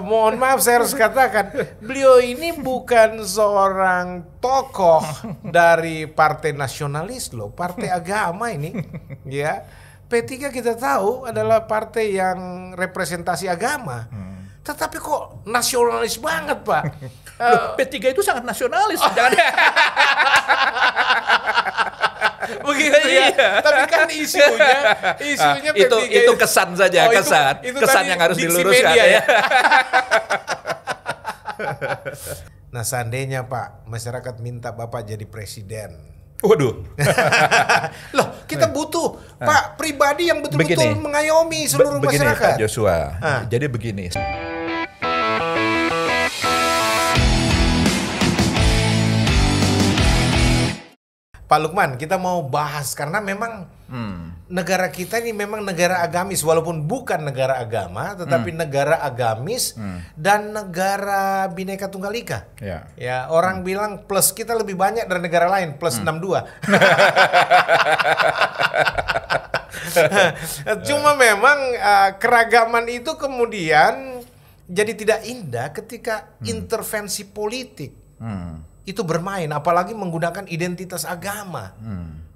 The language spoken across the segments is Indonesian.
mohon maaf saya harus katakan, beliau ini bukan seorang tokoh dari partai nasionalis loh, partai agama ini, ya. P3 kita tahu adalah partai yang representasi agama. Tetapi kok nasionalis banget, Pak? Loh, P3 itu sangat nasionalis. Jangan. Begitu ya. Iya. Tapi kan isunya P3 itu kesan saja, itu kesan tadi yang harus diksi diluruskan media, ya. Nah, seandainya Pak, masyarakat minta Bapak jadi presiden. Waduh. Loh, kita butuh Pak pribadi yang betul-betul Begini. mengayomi seluruh Begini, masyarakat. Pak Joshua. Jadi begini. Pak Lukman, kita mau bahas karena memang negara kita ini memang negara agamis, walaupun bukan negara agama, tetapi negara agamis dan negara Bhinneka Tunggal Ika. Ya. Ya, orang bilang plus kita lebih banyak dari negara lain, plus 62. Cuma memang keragaman itu kemudian jadi tidak indah ketika intervensi politik itu bermain, apalagi menggunakan identitas agama.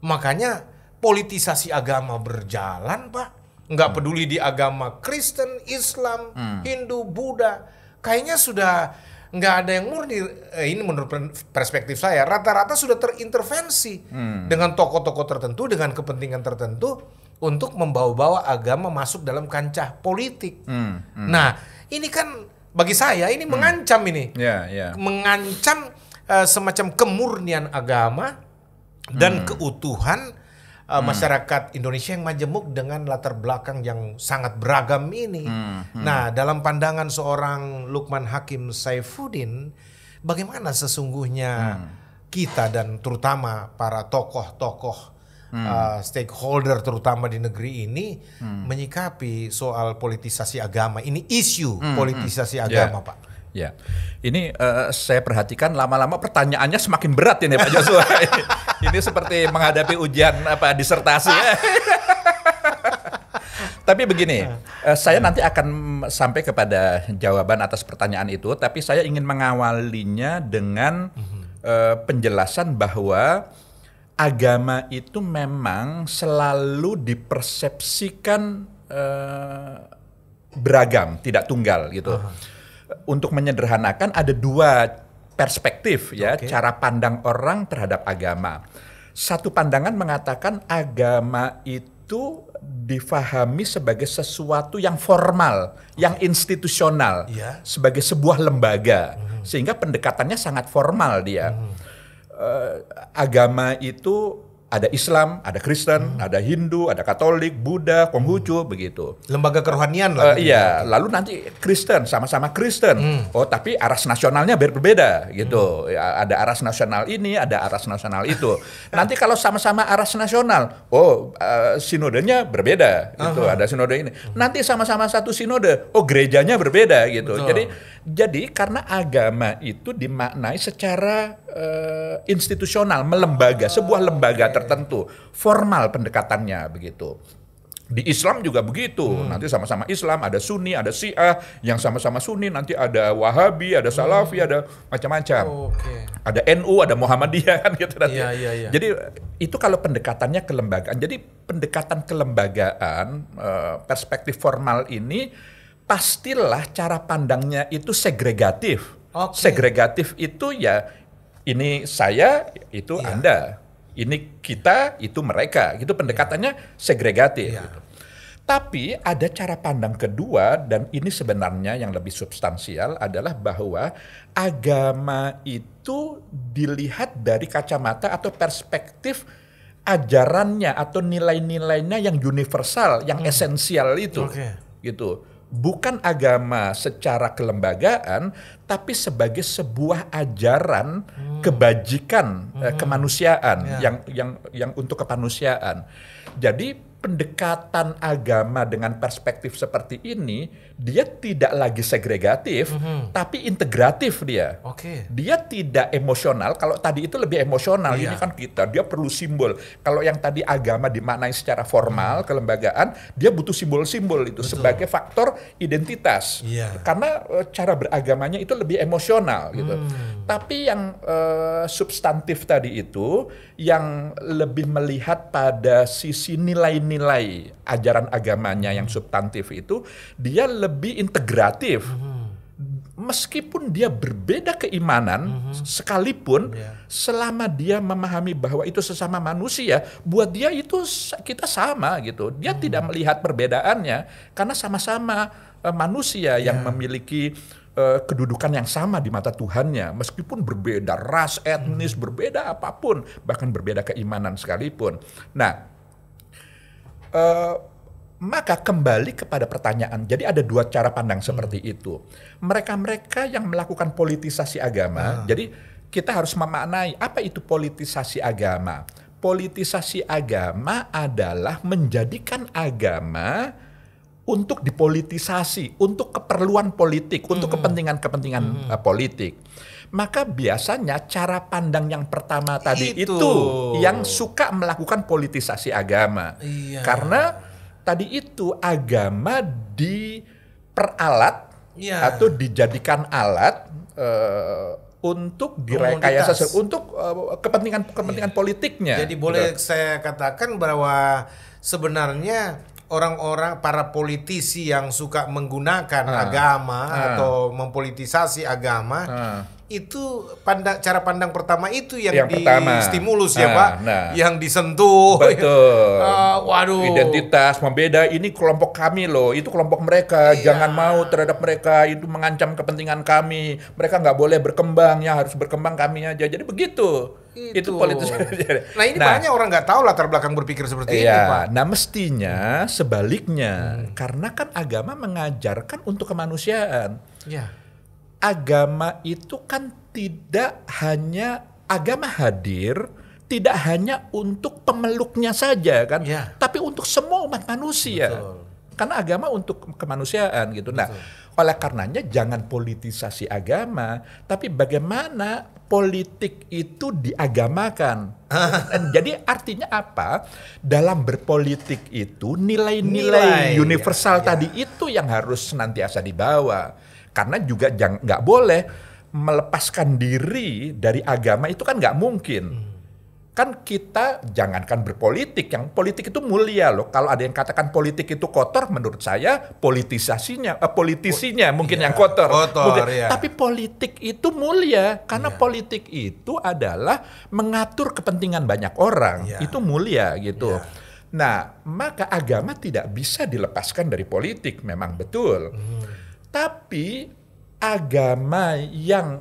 Makanya politisasi agama berjalan, Pak. Nggak peduli di agama Kristen, Islam, Hindu, Buddha. Kayaknya sudah nggak ada yang murni. Ini menurut perspektif saya, rata-rata sudah terintervensi dengan tokoh-tokoh tertentu, dengan kepentingan tertentu untuk membawa-bawa agama masuk dalam kancah politik. Nah, ini kan bagi saya ini mengancam ini. Mengancam semacam kemurnian agama dan keutuhan masyarakat Indonesia yang majemuk dengan latar belakang yang sangat beragam ini. Nah, dalam pandangan seorang Lukman Hakim Saifuddin, bagaimana sesungguhnya kita dan terutama para tokoh-tokoh stakeholder terutama di negeri ini menyikapi soal politisasi agama ini, isu politisasi agama, Pak? Ya, ini saya perhatikan lama-lama pertanyaannya semakin berat ini Pak Joshua. Ini seperti menghadapi ujian disertasi. Ya. Tapi begini, saya nanti akan sampai kepada jawaban atas pertanyaan itu, tapi saya ingin mengawalinya dengan penjelasan bahwa agama itu memang selalu dipersepsikan beragam, tidak tunggal gitu. Untuk menyederhanakan ada dua perspektif ya, cara pandang orang terhadap agama. Satu pandangan mengatakan agama itu difahami sebagai sesuatu yang formal, yang institusional, sebagai sebuah lembaga, sehingga pendekatannya sangat formal dia. Agama itu ada Islam, ada Kristen, ada Hindu, ada Katolik, Buddha, Konghucu, begitu. Lembaga kerohanian lah. Iya, lalu nanti Kristen, sama-sama Kristen. Oh, tapi aras nasionalnya berbeda, gitu. Ya, ada aras nasional ini, ada aras nasional itu. Nanti kalau sama-sama aras nasional, sinodenya berbeda, gitu. Ada sinode ini. Nanti sama-sama satu sinode, gerejanya berbeda, gitu. Jadi karena agama itu dimaknai secara institusional, melembaga, sebuah lembaga tertentu, formal pendekatannya begitu. Di Islam juga begitu. Nanti sama-sama Islam, ada Sunni, ada Syiah, yang sama-sama Sunni, nanti ada Wahabi, ada Salafi, ada macam-macam. Ada NU, ada Muhammadiyah kan gitu nanti. Jadi itu kalau pendekatannya kelembagaan. Jadi pendekatan kelembagaan, perspektif formal ini pastilah cara pandangnya itu segregatif. Segregatif itu ya ini saya, itu Anda. Ini kita, itu mereka. Gitu pendekatannya segregatif. Gitu. Tapi ada cara pandang kedua, dan ini sebenarnya yang lebih substansial adalah bahwa agama itu dilihat dari kacamata atau perspektif ajarannya atau nilai-nilainya yang universal, yang esensial itu. Gitu. Bukan agama secara kelembagaan, tapi sebagai sebuah ajaran kebajikan kemanusiaan yang untuk kemanusiaan. Jadi pendekatan agama dengan perspektif seperti ini, dia tidak lagi segregatif, tapi integratif dia. Dia tidak emosional. Kalau tadi itu lebih emosional, ini kan dia perlu simbol. Kalau yang tadi agama dimaknai secara formal, kelembagaan, dia butuh simbol-simbol itu sebagai faktor identitas. Karena cara beragamanya itu lebih emosional gitu. Tapi yang substantif tadi itu, yang lebih melihat pada sisi nilai-nilai ajaran agamanya yang substantif itu, dia lebih integratif. Meskipun dia berbeda keimanan, sekalipun selama dia memahami bahwa itu sesama manusia, buat dia itu kita sama gitu. Dia tidak melihat perbedaannya, karena sama-sama manusia yang memiliki kedudukan yang sama di mata Tuhannya, meskipun berbeda ras, etnis, berbeda apapun, bahkan berbeda keimanan sekalipun. Nah, maka kembali kepada pertanyaan, jadi ada dua cara pandang seperti itu. Mereka-mereka yang melakukan politisasi agama, jadi kita harus memaknai apa itu politisasi agama. Politisasi agama adalah menjadikan agama untuk dipolitisasi, untuk keperluan politik, untuk kepentingan-kepentingan politik. Maka biasanya cara pandang yang pertama tadi itu yang suka melakukan politisasi agama. Karena tadi itu agama diperalat atau dijadikan alat untuk direkayasa, untuk kepentingan politiknya. Jadi boleh saya katakan bahwa sebenarnya orang-orang, para politisi yang suka menggunakan agama atau mempolitisasi agama, itu cara pandang pertama itu yang distimulus ya Pak, yang disentuh. Betul. Waduh. Identitas membeda, ini kelompok kami loh, itu kelompok mereka, jangan mau terhadap mereka, itu mengancam kepentingan kami, mereka nggak boleh berkembang, yang harus berkembang kami aja. Jadi begitu. Itu politis. Nah ini banyak orang nggak tahu latar belakang berpikir seperti ini Pak. Nah mestinya sebaliknya, karena kan agama mengajarkan untuk kemanusiaan. Agama itu kan tidak hanya, agama hadir tidak hanya untuk pemeluknya saja kan, tapi untuk semua umat manusia. Karena agama untuk kemanusiaan gitu. Nah, oleh karenanya jangan politisasi agama, tapi bagaimana politik itu diagamakan. Jadi artinya apa? Dalam berpolitik itu nilai-nilai universal tadi itu yang harus senantiasa dibawa. Karena juga nggak boleh melepaskan diri dari agama, itu kan nggak mungkin. Kan kita jangankan berpolitik, yang politik itu mulia loh. Kalau ada yang katakan politik itu kotor, menurut saya politisinya mungkin yang kotor. Tapi politik itu mulia, karena politik itu adalah mengatur kepentingan banyak orang. Itu mulia gitu. Nah, maka agama tidak bisa dilepaskan dari politik, memang betul. Tapi agama yang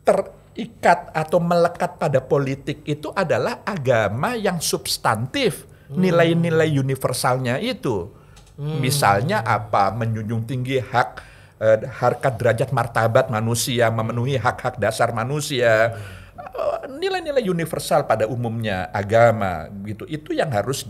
terikat atau melekat pada politik itu adalah agama yang substantif, nilai-nilai universalnya itu. Misalnya apa? Menjunjung tinggi hak, harkat derajat martabat manusia, memenuhi hak-hak dasar manusia. Nilai-nilai universal pada umumnya agama gitu. Itu yang harus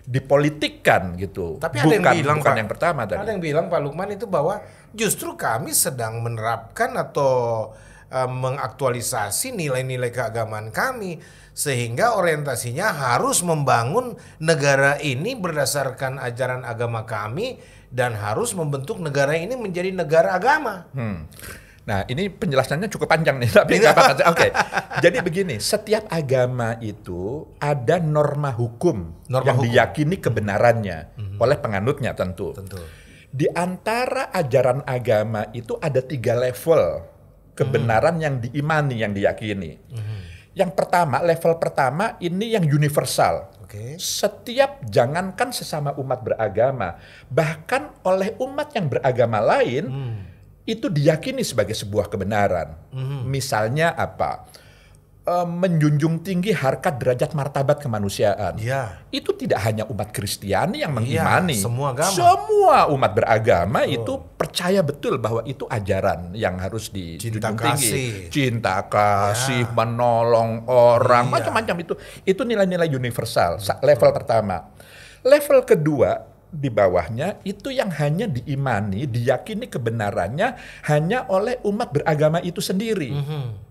dipolitikkan gitu. Tapi ada yang bilang bukan yang pertama tadi. Ada yang bilang Pak Lukman itu bahwa justru kami sedang menerapkan atau mengaktualisasi nilai-nilai keagamaan kami, sehingga orientasinya harus membangun negara ini berdasarkan ajaran agama kami dan harus membentuk negara ini menjadi negara agama. Nah, ini penjelasannya cukup panjang nih, tapi nggak apa-apa. Oke. Jadi begini, setiap agama itu ada norma hukum yang diyakini kebenarannya oleh penganutnya tentu. Di antara ajaran agama itu ada 3 level kebenaran yang diimani, yang diyakini. Yang pertama, level pertama ini yang universal. Setiap, jangankan sesama umat beragama, bahkan oleh umat yang beragama lain, itu diyakini sebagai sebuah kebenaran. Misalnya apa? Menjunjung tinggi harkat derajat martabat kemanusiaan. Itu tidak hanya umat Kristiani yang mengimani. Semua agama. Semua umat beragama itu percaya betul bahwa itu ajaran yang harus dijunjung tinggi. Cinta kasih, menolong orang, macam-macam itu. Itu nilai-nilai universal, level pertama. Level kedua di bawahnya itu yang hanya diimani, diyakini kebenarannya hanya oleh umat beragama itu sendiri.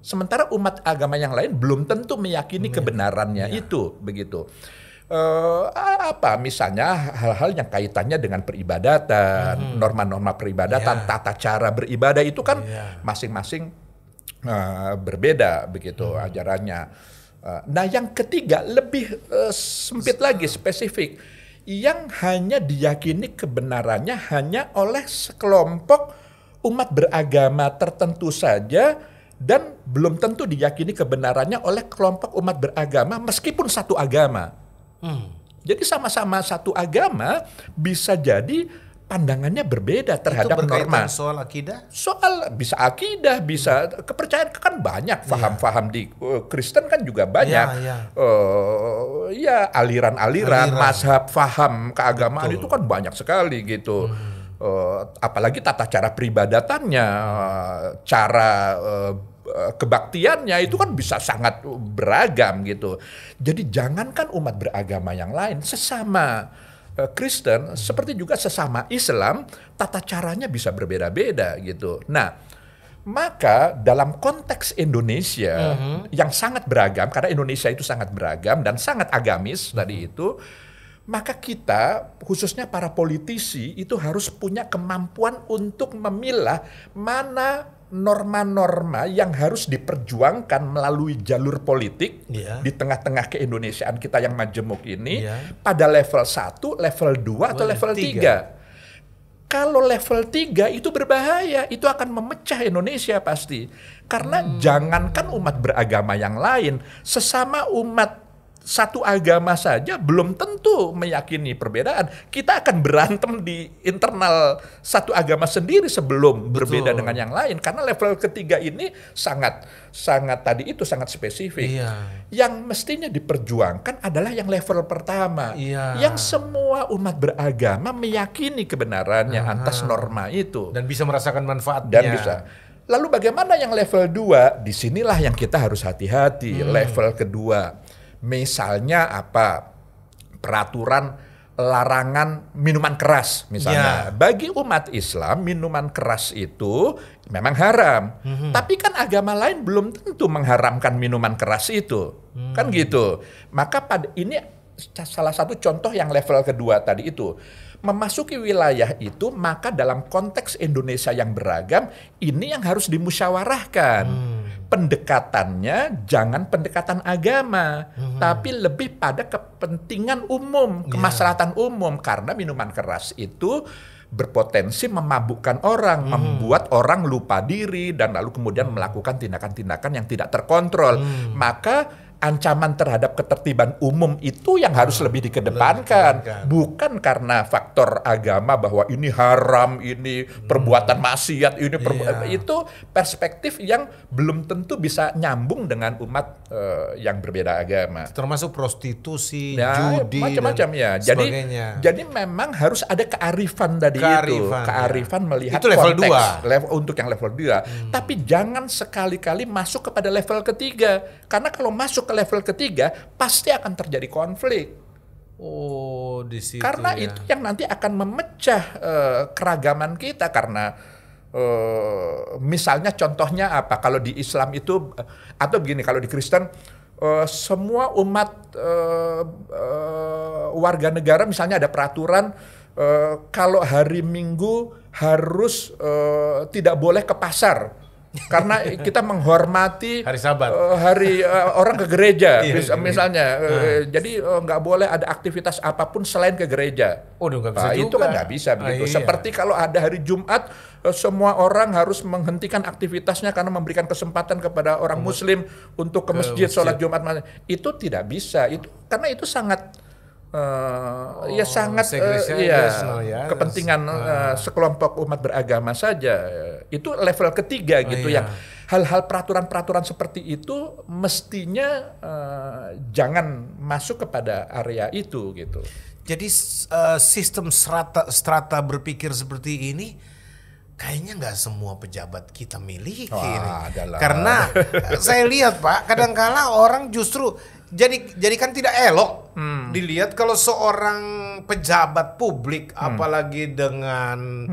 Sementara umat agama yang lain belum tentu meyakini kebenarannya itu, begitu. Misalnya hal-hal yang kaitannya dengan peribadatan, norma-norma peribadatan, tata cara beribadah itu kan masing-masing berbeda, begitu ajarannya. Nah, yang ketiga lebih sempit lagi, spesifik, yang hanya diyakini kebenarannya hanya oleh sekelompok umat beragama tertentu saja dan belum tentu diyakini kebenarannya oleh kelompok umat beragama meskipun satu agama. Jadi sama-sama satu agama bisa jadi pandangannya berbeda terhadap itu norma. Soal akidah? Soal bisa akidah, bisa kepercayaan, kan banyak faham-faham di Kristen kan juga banyak. Aliran-aliran, mazhab, faham keagamaan itu kan banyak sekali gitu. Apalagi tata cara peribadatannya, cara kebaktiannya itu kan bisa sangat beragam gitu. Jadi jangankan umat beragama yang lain, sesama Kristen seperti juga sesama Islam, tata caranya bisa berbeda-beda gitu. Nah, maka dalam konteks Indonesia yang sangat beragam, karena Indonesia itu sangat beragam dan sangat agamis tadi itu, maka kita khususnya para politisi itu harus punya kemampuan untuk memilah mana norma-norma yang harus diperjuangkan melalui jalur politik di tengah-tengah keindonesiaan kita yang majemuk ini pada level 1, level 2 atau level 3. Kalau level 3 itu berbahaya, itu akan memecah Indonesia pasti. Karena jangankan umat beragama yang lain, sesama umat satu agama saja belum tentu meyakini perbedaan. Kita akan berantem di internal satu agama sendiri sebelum berbeda dengan yang lain. Karena level ketiga ini sangat sangat spesifik. Yang mestinya diperjuangkan adalah yang level pertama, yang semua umat beragama meyakini kebenarannya atas norma itu dan bisa merasakan manfaatnya. Dan bisa. Lalu bagaimana yang level 2? Disinilah yang kita harus hati-hati. Level kedua, misalnya peraturan larangan minuman keras misalnya. Bagi umat Islam minuman keras itu memang haram. Tapi kan agama lain belum tentu mengharamkan minuman keras itu. Kan gitu. Maka ini salah satu contoh yang level kedua tadi itu. Memasuki wilayah itu, maka dalam konteks Indonesia yang beragam, ini yang harus dimusyawarahkan. Pendekatannya jangan pendekatan agama, tapi lebih pada kepentingan umum, kemaslahatan umum. Karena minuman keras itu berpotensi memabukkan orang, membuat orang lupa diri, dan lalu kemudian melakukan tindakan-tindakan yang tidak terkontrol. Maka ancaman terhadap ketertiban umum itu yang harus lebih dikedepankan. Bukan karena faktor agama bahwa ini haram, ini perbuatan maksiat, ini itu perspektif yang belum tentu bisa nyambung dengan umat yang berbeda agama. Termasuk prostitusi, judi, macam-macam ya. Jadi memang harus ada kearifan tadi kearifan melihat itu level konteks untuk yang level 2. Tapi jangan sekali-kali masuk kepada level ketiga. Karena kalau masuk ke level ketiga pasti akan terjadi konflik. Di situ. Karena itu yang nanti akan memecah keragaman kita. Karena misalnya contohnya apa? Kalau di Islam itu atau begini, kalau di Kristen semua umat warga negara misalnya ada peraturan kalau hari Minggu harus tidak boleh ke pasar. Karena kita menghormati hari Sabat, orang ke gereja, misalnya. Jadi nggak boleh ada aktivitas apapun selain ke gereja. Nggak bisa juga. Itu kan nggak bisa begitu. Seperti kalau ada hari Jumat, semua orang harus menghentikan aktivitasnya karena memberikan kesempatan kepada orang Muslim untuk ke masjid sholat Jumat. Itu tidak bisa. Karena itu sangat kepentingan sekelompok umat beragama saja. Itu level ketiga gitu. Yang hal-hal peraturan-peraturan seperti itu mestinya jangan masuk kepada area itu gitu. Jadi sistem strata berpikir seperti ini kayaknya nggak semua pejabat kita miliki. Karena saya lihat Pak, kadang-kala orang justru jadikan tidak elok dilihat kalau seorang pejabat publik, apalagi dengan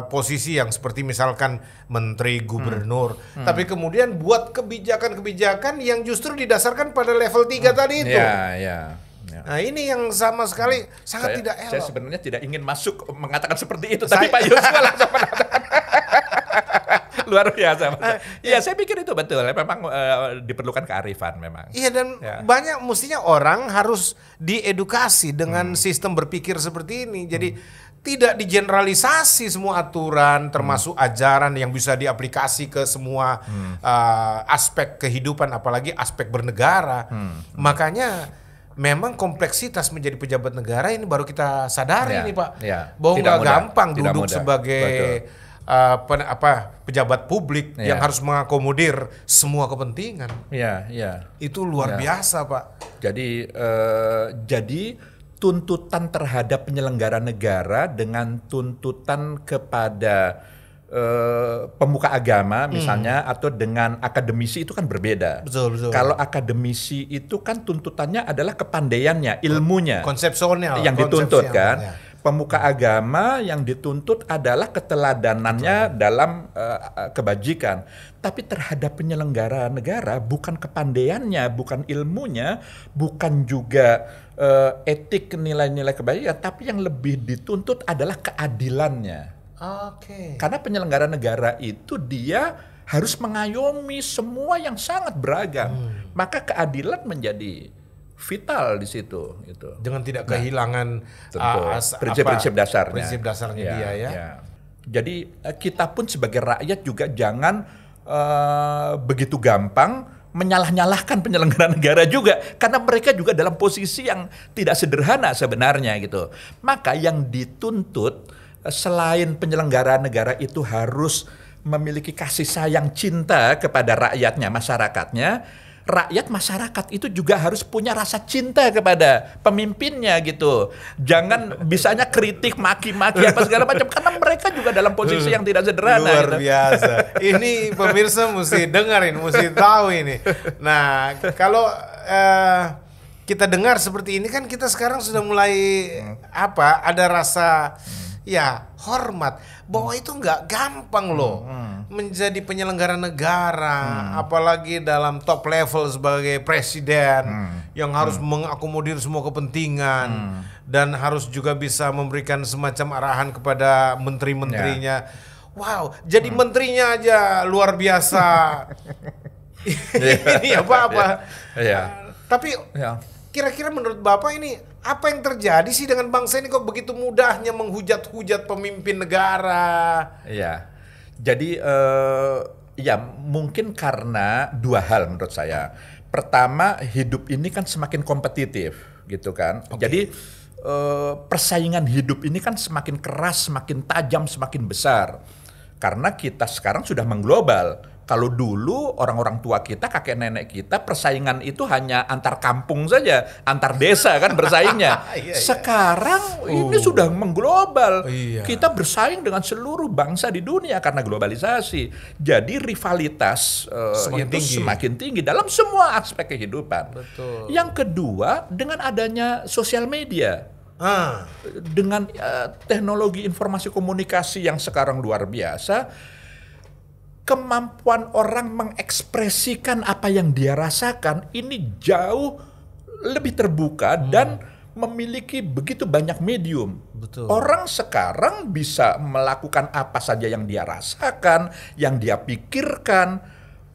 posisi yang seperti misalkan menteri, gubernur, tapi kemudian buat kebijakan-kebijakan yang justru didasarkan pada level 3 tadi itu. Ya. Nah ini yang sama sekali sangat tidak elok. Saya sebenarnya tidak ingin masuk mengatakan seperti itu, tapi Pak Yosua langsung mengatakan. Luar biasa. Iya, saya pikir itu betul. Memang diperlukan kearifan memang. Iya, dan banyak mestinya orang harus diedukasi dengan sistem berpikir seperti ini. Jadi tidak digeneralisasi semua aturan, termasuk ajaran yang bisa diaplikasi ke semua aspek kehidupan, apalagi aspek bernegara. Makanya memang kompleksitas menjadi pejabat negara ini baru kita sadari nih Pak, bahwa nggak gampang duduk sebagai pejabat publik yang harus mengakomodir semua kepentingan. Itu luar biasa Pak. Jadi tuntutan terhadap penyelenggara negara dengan tuntutan kepada pemuka agama misalnya atau dengan akademisi itu kan berbeda. Betul. Kalau akademisi itu kan tuntutannya adalah kepandaiannya, ilmunya, konsepsional yang dituntut kan. Pemuka agama yang dituntut adalah keteladanannya dalam kebajikan. Tapi terhadap penyelenggara negara bukan kepandaiannya, bukan ilmunya, bukan juga etik, nilai-nilai kebajikan, tapi yang lebih dituntut adalah keadilannya. Karena penyelenggara negara itu dia harus mengayomi semua yang sangat beragam. Maka keadilan menjadi vital di situ gitu. Dengan tidak kehilangan prinsip-prinsip dasarnya. Prinsip dasarnya dia ya. Jadi kita pun sebagai rakyat juga jangan begitu gampang menyalah-nyalahkan penyelenggara negara juga, karena mereka juga dalam posisi yang tidak sederhana sebenarnya gitu. Maka yang dituntut selain penyelenggara negara itu harus memiliki kasih sayang cinta kepada rakyatnya, masyarakatnya, masyarakat itu juga harus punya rasa cinta kepada pemimpinnya gitu. Jangan bisanya kritik, maki-maki apa segala macam, karena mereka juga dalam posisi yang tidak sederhana. Luar biasa. Ini pemirsa mesti dengerin, mesti tahu ini. Nah, kalau kita dengar seperti ini kan kita sekarang sudah mulai ada rasa hormat bahwa itu nggak gampang loh menjadi penyelenggara negara, apalagi dalam top level sebagai presiden yang harus mengakomodir semua kepentingan dan harus juga bisa memberikan semacam arahan kepada menteri-menterinya. Wow, jadi menterinya aja luar biasa. Ini apa-apa. Tapi kira-kira menurut Bapak ini apa yang terjadi sih dengan bangsa ini kok begitu mudahnya menghujat-hujat pemimpin negara? Jadi mungkin karena dua hal menurut saya. Pertama, hidup ini kan semakin kompetitif gitu kan. Jadi persaingan hidup ini kan semakin keras, semakin tajam, semakin besar. Karena kita sekarang sudah mengglobal. Kalau dulu orang-orang tua kita, kakek nenek kita, persaingan itu hanya antar kampung saja, antar desa kan bersaingnya. Sekarang ini sudah mengglobal. Kita bersaing dengan seluruh bangsa di dunia karena globalisasi. Jadi rivalitas semakin tinggi dalam semua aspek kehidupan. Betul. Yang kedua, dengan adanya sosial media. Dengan teknologi informasi komunikasi yang sekarang luar biasa, kemampuan orang mengekspresikan apa yang dia rasakan ini jauh lebih terbuka dan memiliki begitu banyak medium. Betul. Orang sekarang bisa melakukan apa saja yang dia rasakan, yang dia pikirkan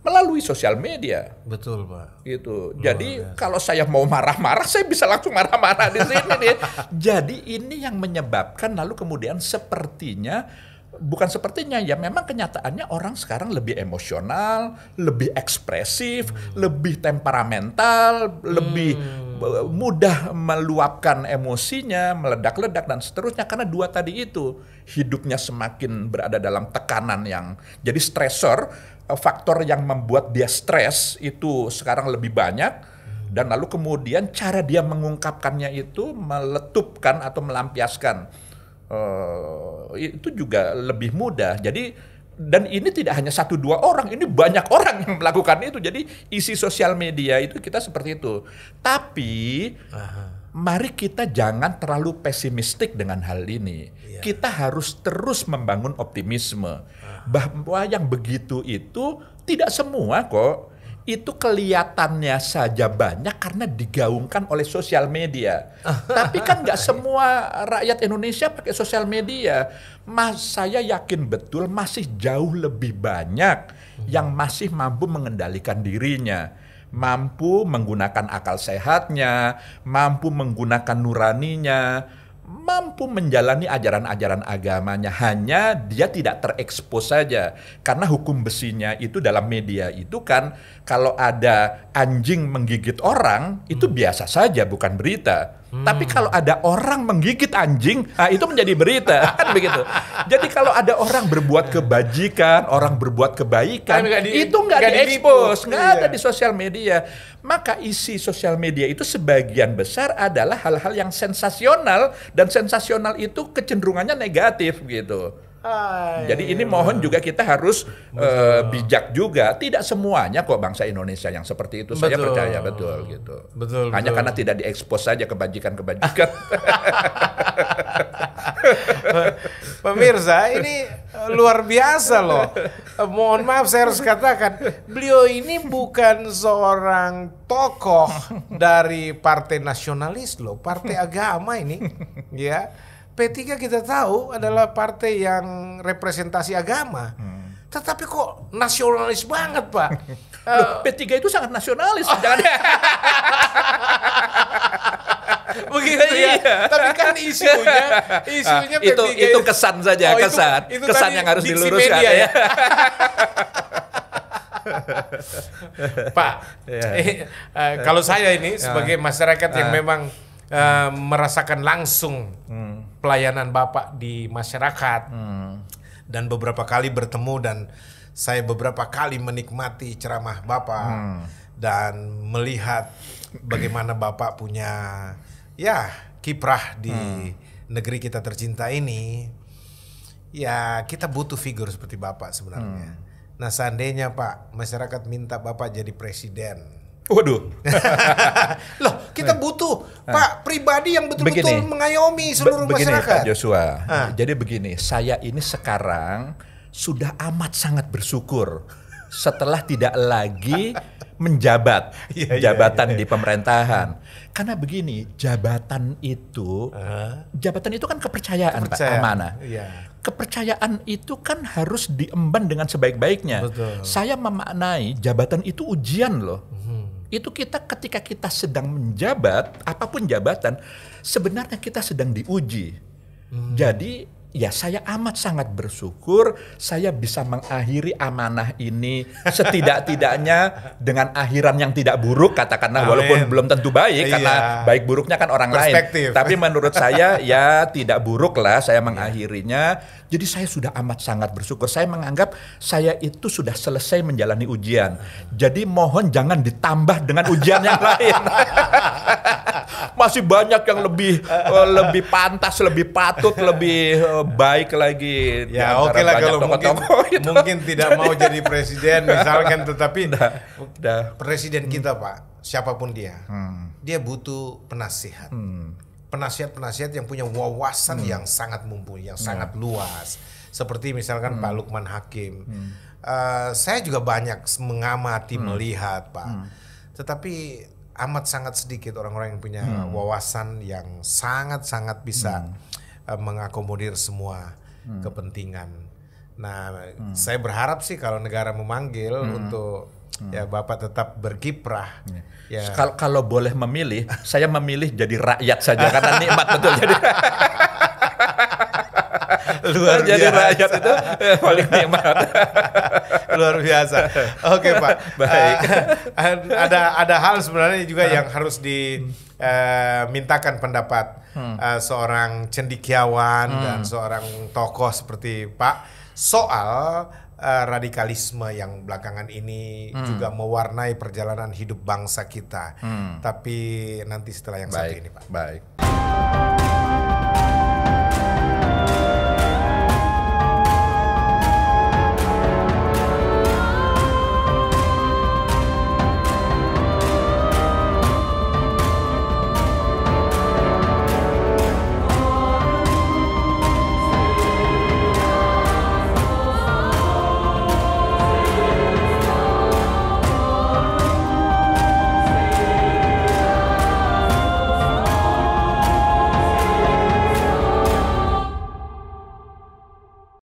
melalui sosial media. Betul, Pak. Gitu. Jadi kalau saya mau marah-marah, saya bisa langsung marah-marah di sini nih. Jadi ini yang menyebabkan lalu kemudian memang kenyataannya orang sekarang lebih emosional, lebih ekspresif, lebih temperamental, lebih mudah meluapkan emosinya, meledak-ledak dan seterusnya, karena dua tadi itu hidupnya semakin berada dalam tekanan yang jadi stresor, faktor yang membuat dia stres itu sekarang lebih banyak, dan lalu kemudian cara dia mengungkapkannya itu meletupkan atau melampiaskan itu juga lebih mudah. Jadi Dan ini tidak hanya 1-2 orang, ini banyak orang yang melakukan itu. Jadi isi sosial media itu kita seperti itu. Tapi mari kita jangan terlalu pesimistik dengan hal ini. Kita harus terus membangun optimisme bahwa yang begitu itu tidak semua kok. Itu kelihatannya saja banyak karena digaungkan oleh sosial media. Tapi kan nggak semua rakyat Indonesia pakai sosial media. Saya yakin betul masih jauh lebih banyak yang masih mampu mengendalikan dirinya. Mampu menggunakan akal sehatnya, mampu menggunakan nuraninya, mampu menjalani ajaran-ajaran agamanya, hanya dia tidak terekspos saja. Karena hukum besinya itu dalam media itu kan, kalau ada anjing menggigit orang, itu biasa saja, bukan berita. Tapi kalau ada orang menggigit anjing, itu menjadi berita, kan begitu. Jadi kalau ada orang berbuat kebajikan, orang berbuat kebaikan, itu nggak diekspos, nggak ada di sosial media. Maka isi sosial media itu sebagian besar adalah hal-hal yang sensasional, dan sensasional itu kecenderungannya negatif gitu. Jadi ini mohon juga kita harus bijak juga. Tidak semuanya kok bangsa Indonesia yang seperti itu. Saya percaya betul gitu. Hanya karena tidak diekspos saja kebajikan-kebajikan. Pemirsa, ini luar biasa loh. Mohon maaf saya harus katakan, beliau ini bukan seorang tokoh dari partai nasionalis loh, partai agama ini, ya. P3 kita tahu adalah partai yang representasi agama. Tetapi kok nasionalis banget, Pak? P3 itu sangat nasionalis. Jangan. Begitu ya. Tapi kan isunya P3 itu kesan saja, kesan yang harus diluruskan ya. Pak, kalau saya ini sebagai masyarakat yang memang merasakan langsung pelayanan Bapak di masyarakat, dan beberapa kali bertemu, dan saya beberapa kali menikmati ceramah Bapak, dan melihat bagaimana Bapak punya kiprah di negeri kita tercinta ini. Ya, kita butuh figur seperti Bapak sebenarnya. Nah, seandainya Pak, masyarakat minta Bapak jadi presiden, waduh. Loh, kita butuh Pak pribadi yang betul-betul mengayomi seluruh masyarakat. Pak Joshua. Jadi begini, saya ini sekarang sudah amat sangat bersyukur setelah tidak lagi menjabat jabatan di pemerintahan. Karena begini, jabatan itu kan kepercayaan, Pak, amanah. Kepercayaan itu kan harus diemban dengan sebaik-baiknya. Saya memaknai jabatan itu ujian loh. Itu ketika kita sedang menjabat, apapun jabatan, sebenarnya kita sedang diuji. Jadi ya saya amat sangat bersyukur saya bisa mengakhiri amanah ini setidak-tidaknya dengan akhiran yang tidak buruk, katakanlah. Walaupun belum tentu baik, karena baik buruknya kan orang lain. Tapi menurut saya ya tidak buruk lah saya mengakhirinya. Jadi saya sudah amat sangat bersyukur. Saya menganggap saya itu sudah selesai menjalani ujian. Jadi mohon jangan ditambah dengan ujian yang lain. Masih banyak yang lebih pantas, lebih patut, lebih baik lagi. Ya oke lah kalau mungkin tidak mau jadi presiden misalkan, tetapi presiden kita Pak, siapapun dia, dia butuh penasihat. Penasihat-penasihat yang punya wawasan yang sangat mumpuni, yang sangat luas. Seperti misalkan Pak Lukman Hakim. Saya juga banyak mengamati, melihat Pak. Tetapi amat sangat sedikit orang-orang yang punya wawasan yang sangat-sangat bisa mengakomodir semua kepentingan. Nah, saya berharap sih kalau negara memanggil untuk ya Bapak tetap berkiprah. Ya. Kalau boleh memilih, saya memilih jadi rakyat saja karena nikmat betul jadi. Luar biasa. Jadi rakyat itu paling nikmat. Luar biasa. Oke Pak. Baik. Ada hal sebenarnya juga yang harus dimintakan pendapat seorang cendekiawan dan seorang tokoh seperti Pak soal radikalisme yang belakangan ini juga mewarnai perjalanan hidup bangsa kita. Tapi nanti setelah yang satu ini Pak. Baik.